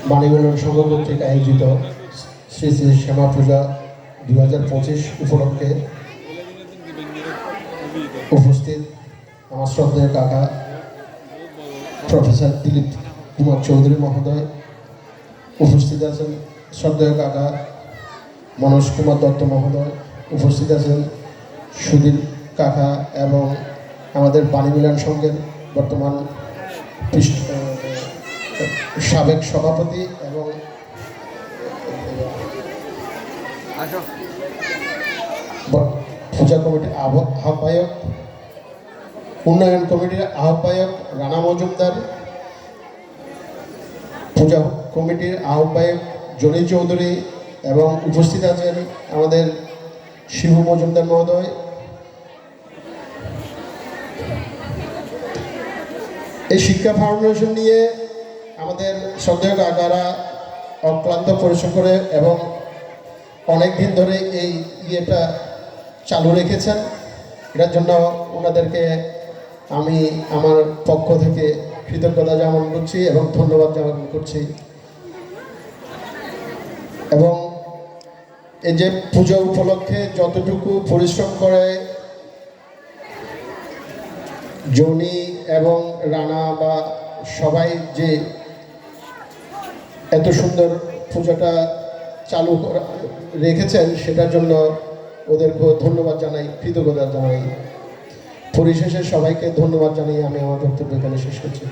বাণীমেলন সংঘ কর্তৃক আয়োজিত শ্রী শ্রী শ্যামা পূজা 2025 উপলক্ষে উপস্থিত আমার শ্রদ্ধেয় কাকা প্রফেসর দিলীপ কুমার চৌধুরী মহোদয়, উপস্থিত আছেন শ্রদ্ধেয় কাকা মনোজ কুমার দত্ত মহোদয়, উপস্থিত আছেন সুধীর কাকা এবং আমাদের বাণীমেলন সংঘের বর্তমান সাবেক সভাপতি এবং পূজা কমিটির আহ্বায়ক, উন্নয়ন কমিটির আহ্বায়ক রানা মজুমদার, পূজা কমিটির আহ্বায়ক জনি চৌধুরী এবং উপস্থিত আছেন আমাদের শিবু মজুমদার মহোদয়। এই শিক্ষা ফাউন্ডেশন নিয়ে আমাদের শ্রদ্ধেয় কাকারা অক্লান্ত পরিশ্রম করে এবং অনেক দিন ধরে এই ইয়েটা চালু রেখেছেন। এটার জন্য ওনাদেরকে আমি আমার পক্ষ থেকে কৃতজ্ঞতা জ্ঞাপন করছি এবং ধন্যবাদ জ্ঞাপন করছি। এবং এই যে পূজা উপলক্ষে যতটুকু পরিশ্রম করে জনি এবং রানা বা সবাই যে এত সুন্দর পূজাটা চালু রেখেছেন, সেটার জন্য ওদেরকে ধন্যবাদ জানাই, কৃতজ্ঞতা জানাই। পরিশেষে সবাইকে ধন্যবাদ জানিয়ে আমি আমার বক্তব্য এখানে শেষ করছি।